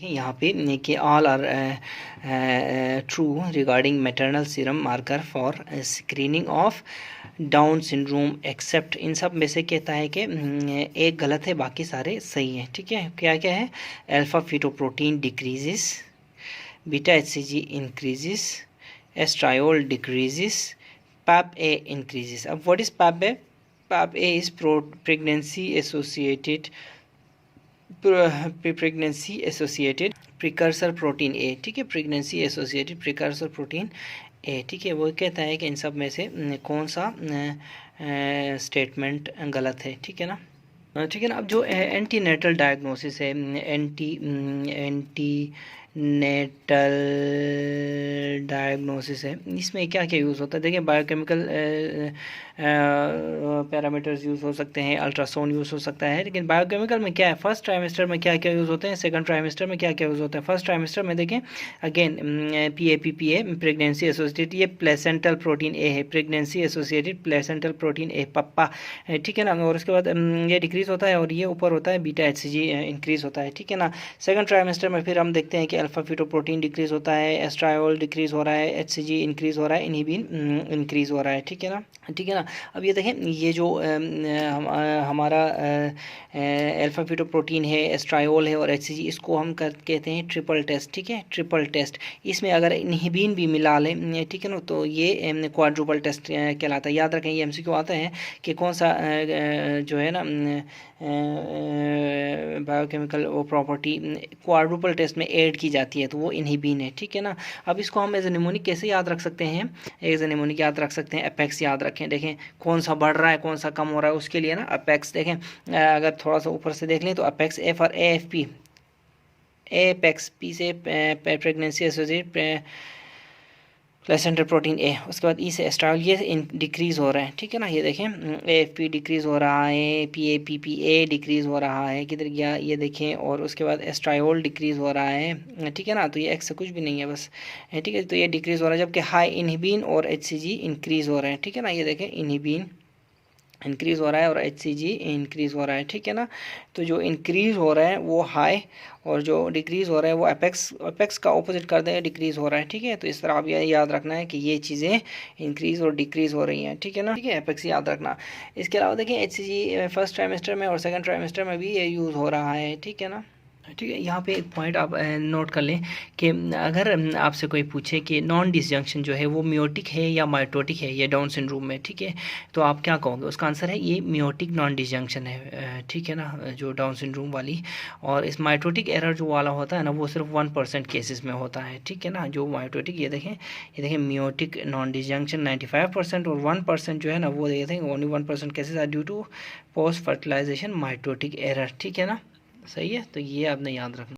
यहाँ पे कि all are true regarding maternal serum marker for screening of Down syndrome except, इन सब में से कहता है कि एक गलत है, बाकी सारे सही हैं। ठीक है, क्या क्या है? Alpha fetoprotein decreases, beta HCG increases, estriol decreases, PAPP A increases. अब what is PAPP A? PAPP A is pregnancy associated precursor protein A. ठीक है, pregnancy associated precursor protein A. ठीक है, वो कहता है कि इन सब में से कौन सा स्टेटमेंट गलत है। ठीक है ना, ठीक है ना। अब जो एंटी नेटल डायग्नोसिस है, एंटी नेटल डायग्नोसिस है, इसमें क्या क्या यूज़ होता है? देखिए, बायोकेमिकल पैरामीटर्स यूज़ हो सकते हैं, अल्ट्रासाउंड यूज़ हो सकता है, लेकिन बायोकेमिकल में क्या है? फर्स्ट ट्राइमेस्टर में क्या क्या यूज़ होते हैं, सेकंड ट्राइमेस्टर में क्या क्या यूज़ होता है? फर्स्ट ट्राइमेस्टर में देखें, अगेन PAPPA प्रेगनेंसी एसोसिएटेड, ये प्लेसेंटल प्रोटीन ए है, pregnancy associated placental protein A, PAPPA. ठीक है ना, और उसके बाद ये डिक्रीज होता है और ये ऊपर होता है बीटा HCG इंक्रीज होता है। ठीक है ना, सेकंड ट्राइमेस्टर में फिर हम देखते हैं कि अल्फा फीटोप्रोटीन डिक्रीज होता है, एस्ट्रायोल डिक्रीज हो रहा है, HCG इंक्रीज हो रहा है, इनहिबिन इंक्रीज हो रहा है। ठीक है ना, ठीक है ना। अब ये देखें, ये जो हमारा अल्फा फीटोप्रोटीन है, एस्ट्रायोल है और HCG, इसको हम कहते हैं ट्रिपल टेस्ट। ठीक है, ट्रिपल टेस्ट। इसमें अगर इनहिबिन भी मिला लें, ठीक है ना, तो ये क्वाड्रुपल टेस्ट कहलाता है। याद रखें, ये MCQ आता है कि कौन सा जो है ना बायोकेमिकल वो प्रॉपर्टी क्वाड्रुपल टेस्ट में ऐड की जाती है, तो वो इनहिबिन है। ठीक है ना। अब इसको हम एज ए निमोनिक कैसे याद रख सकते हैं? एज ए निमोनिक याद रख सकते हैं, अपेक्स याद रखें। देखें कौन सा बढ़ रहा है, कौन सा कम हो रहा है, उसके लिए ना अपेक्स देखें। अगर थोड़ा सा ऊपर से देख लें तो apex A for AFP, apex P से pregnancy associated placental protein A, उसके बाद ई से एस्ट्रायोल, ये डिक्रीज़ हो रहा है। ठीक है ना, ये देखें AFP डिक्रीज़ हो रहा है, PAPPA डिक्रीज़ हो रहा है, किधर गया ये देखें, और उसके बाद एस्ट्रायोल डिक्रीज़ हो रहा है। ठीक है ना, तो ये एक्स से कुछ भी नहीं है बस। ठीक है, तो ये डिक्रीज़ हो रहा है, जबकि हाई इनहिबिन और HCG इंक्रीज़ हो रहे हैं। ठीक है ना, ये देखें इनहिबिन इंक्रीज़ हो रहा है और HCG इंक्रीज़ हो रहा है। ठीक है ना, तो जो इंक्रीज़ हो रहा है वो हाई, और जो डिक्रीज़ हो रहा है वो अपेक्स का ऑपोजिट कर दें, डिक्रीज़ हो रहा है। ठीक है, तो इस तरह आप ये याद रखना है कि ये चीज़ें इंक्रीज़ और डिक्रीज़ हो रही हैं। ठीक है ना, ठीक है, अपेक्स याद रखना। इसके अलावा देखिए HCG फर्स्ट ट्राइमेस्टर में और सेकंड ट्राइमेस्टर में भी ये यूज़ हो रहा है। ठीक है ना, ठीक है। यहाँ पे एक पॉइंट आप नोट कर लें कि अगर आपसे कोई पूछे कि नॉन डिसजंक्शन जो है वो मियोटिक है या माइटोटिक है ये डाउन सिंड्रोम में, ठीक है, तो आप क्या कहोगे? उसका आंसर है ये मियोटिक नॉन डिसजंक्शन है। ठीक है ना, जो डाउन सिंड्रोम वाली, और इस माइटोटिक एरर जो वाला होता है ना, वो सिर्फ 1% केसेस में होता है। ठीक है ना, जो माइटोटिक, ये देखें मियोटिक नॉन डिसजंक्शन 95%, और 1% जो है ना वो देखें only 1% cases are due to post fertilization mitotic error. ठीक है ना, सही है, तो ये आपने याद रखना।